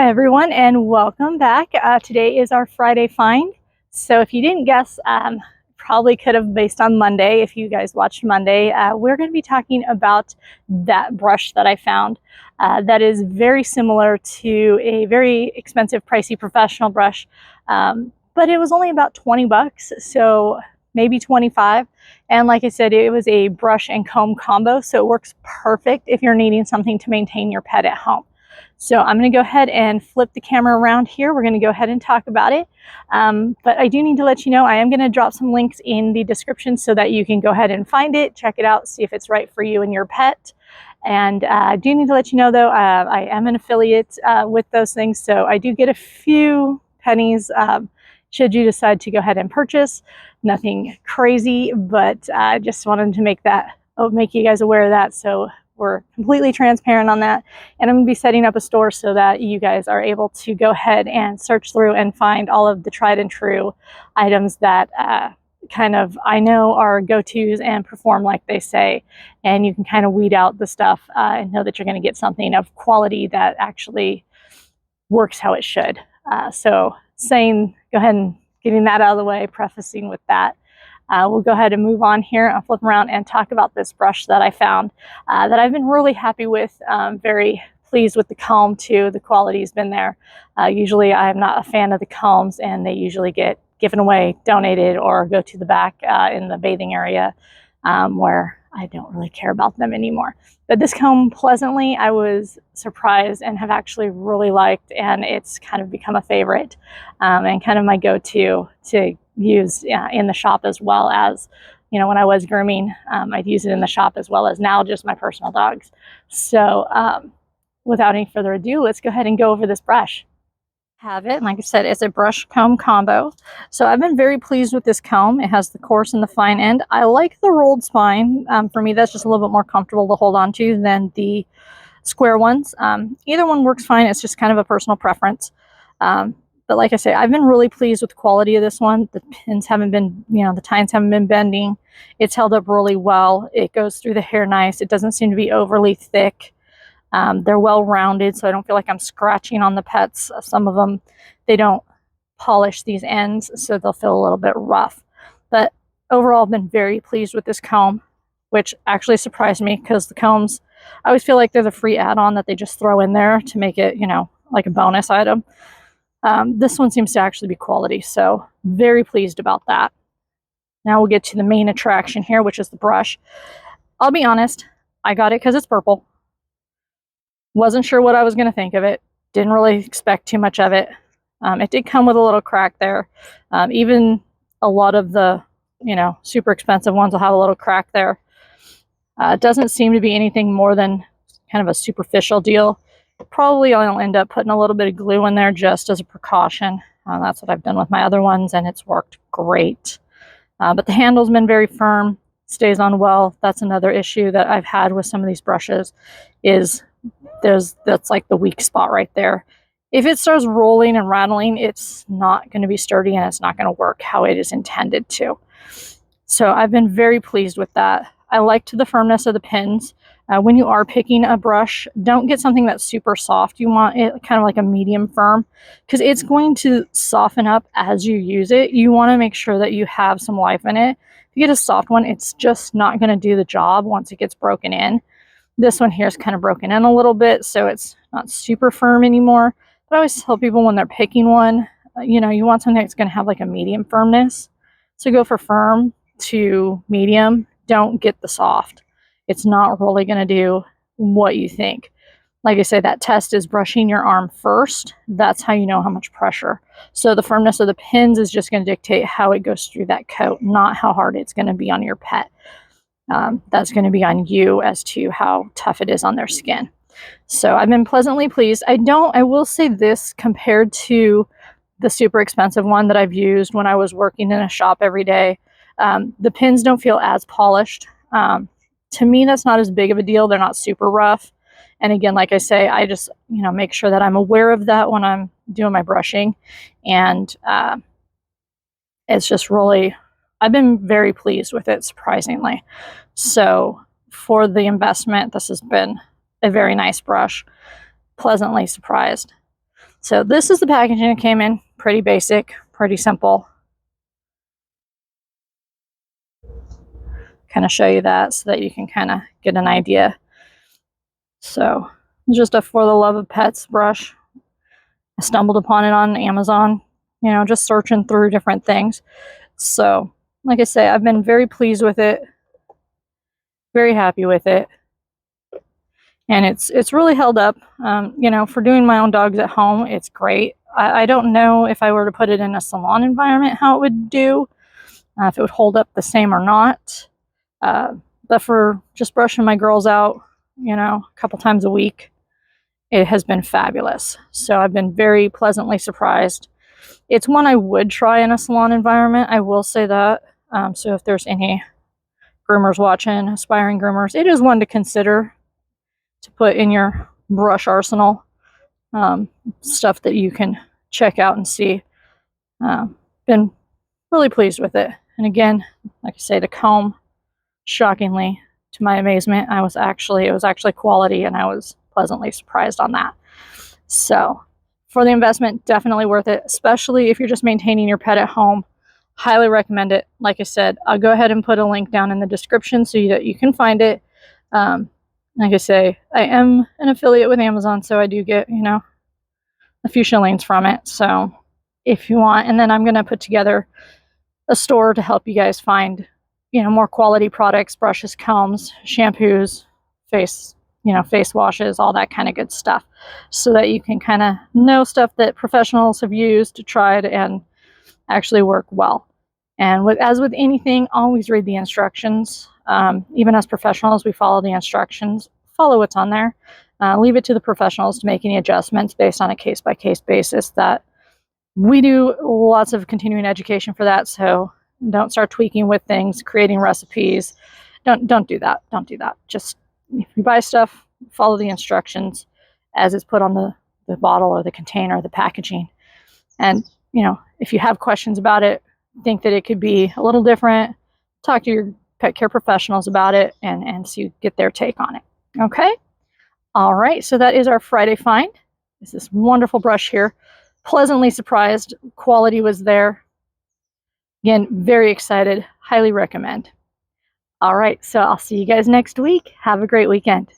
Hi everyone, and welcome back. Today is our Friday find. So if you didn't guess, probably could have based on Monday if you guys watched Monday. We're going to be talking about that brush that I found that is very similar to a very expensive, pricey professional brush, but it was only about 20 bucks, so maybe 25. And like I said, it was a brush and comb combo, so it works perfect if you're needing something to maintain your pet at home. So I'm going to go ahead and flip the camera around here. We're going to go ahead and talk about it. But I do need to let you know I am going to drop some links in the description so that you can go ahead and find it, check it out, see if it's right for you and your pet. And I do need to let you know, though, I am an affiliate with those things, so I do get a few pennies should you decide to go ahead and purchase. Nothing crazy, but I just wanted to make you guys aware of that. So we're completely transparent on that. And I'm going to be setting up a store so that you guys are able to go ahead and search through and find all of the tried and true items that I know are go-tos and perform like they say. And you can kind of weed out the stuff and know that you're going to get something of quality that actually works how it should. So go ahead and getting that out of the way, prefacing with that. We'll go ahead and move on here. I'll flip around and talk about this brush that I found that I've been really happy with. Very pleased with the comb too. The quality's been there. Usually I'm not a fan of the combs, and they usually get given away, donated, or go to the back in the bathing area where I don't really care about them anymore. But this comb, pleasantly, I was surprised and have actually really liked, and it's kind of become a favorite and kind of my go-to to use in the shop, as well as, you know, when I was grooming, I'd use it in the shop, as well as now just my personal dogs. So without any further ado, let's go ahead and go over this brush. Have it, and like I said, it's a brush comb combo. So I've been very pleased with this comb. It has the coarse and the fine end. I like the rolled spine. For me, that's just a little bit more comfortable to hold on to than the square ones. Either one works fine. It's just kind of a personal preference. But like I say, I've been really pleased with the quality of this one. The pins haven't been, the tines haven't been bending. It's held up really well. It goes through the hair nice. It doesn't seem to be overly thick. They're well rounded, so I don't feel like I'm scratching on the pets. Some of them, they don't polish these ends, so they'll feel a little bit rough. But overall, I've been very pleased with this comb, which actually surprised me, because the combs, I always feel like they're the free add-on that they just throw in there to make it, like a bonus item. This one seems to actually be quality, so very pleased about that. Now we'll get to the main attraction here, which is the brush. I'll be honest, I got it because it's purple. Wasn't sure what I was going to think of it. Didn't really expect too much of it. It did come with a little crack there. Even a lot of the, super expensive ones will have a little crack there. It doesn't seem to be anything more than kind of a superficial deal. Probably I'll end up putting a little bit of glue in there just as a precaution. That's what I've done with my other ones, and it's worked great. But the handle's been very firm, stays on well. That's another issue that I've had with some of these brushes, is that's like the weak spot right there. If it starts rolling and rattling, it's not going to be sturdy, and it's not going to work how it is intended to. So I've been very pleased with that. I liked the firmness of the pins. When you are picking a brush, don't get something that's super soft. You want it kind of like a medium firm, because it's going to soften up as you use it. You want to make sure that you have some life in it. If you get a soft one, it's just not going to do the job once it gets broken in. This one here is kind of broken in a little bit, so it's not super firm anymore. But I always tell people when they're picking one, you want something that's going to have like a medium firmness. So go for firm to medium. Don't get the soft. It's not really going to do what you think. Like I say, that test is brushing your arm first. That's how you know how much pressure. So the firmness of the pins is just going to dictate how it goes through that coat, not how hard it's going to be on your pet. That's going to be on you as to how tough it is on their skin. So I've been pleasantly pleased. I will say this, compared to the super expensive one that I've used when I was working in a shop every day, the pins don't feel as polished. To me, that's not as big of a deal. They're not super rough. And again, like I say, I just, make sure that I'm aware of that when I'm doing my brushing. And it's just really, I've been very pleased with it, surprisingly. So for the investment, this has been a very nice brush. Pleasantly surprised. So this is the packaging it came in. Pretty basic, pretty simple. Kind of show you that so that you can kind of get an idea. So just a For the Love of Pets brush. I stumbled upon it on Amazon, you know, just searching through different things. So like I say, I've been very pleased with it, very happy with it. And it's really held up. You know, for doing my own dogs at home, it's great. I don't know if I were to put it in a salon environment how it would do, if it would hold up the same or not. But for just brushing my girls out, you know, a couple times a week, it has been fabulous. So I've been very pleasantly surprised. It's one I would try in a salon environment, I will say that. So if there's any groomers watching, aspiring groomers, it is one to consider to put in your brush arsenal. Stuff that you can check out and see. Been really pleased with it. And again, like I say, the comb, shockingly, to my amazement, it was actually quality, and I was pleasantly surprised on that. So for the investment, definitely worth it, especially if you're just maintaining your pet at home. Highly recommend it. Like I said, I'll go ahead and put a link down in the description so that you can find it. Like I say, I am an affiliate with Amazon, so I do get, you know, a few shillings from it. So if you want, and then I'm going to put together a store to help you guys find, you know, more quality products, brushes, combs, shampoos, face washes, all that kind of good stuff, so that you can kind of know stuff that professionals have used, tried, and actually work well. And as with anything, always read the instructions. Even as professionals, we follow the instructions, follow what's on there. Leave it to the professionals to make any adjustments based on a case-by-case basis. That we do lots of continuing education for that, so don't start tweaking with things, creating recipes. Don't do that. Don't do that. Just, if you buy stuff, follow the instructions as it's put on the bottle or the container, the packaging. And, you know, if you have questions about it, think that it could be a little different, talk to your pet care professionals about it and so you get their take on it. Okay? All right, so that is our Friday find. It's this wonderful brush here. Pleasantly surprised. Quality was there. Again, very excited. Highly recommend. All right, so I'll see you guys next week. Have a great weekend.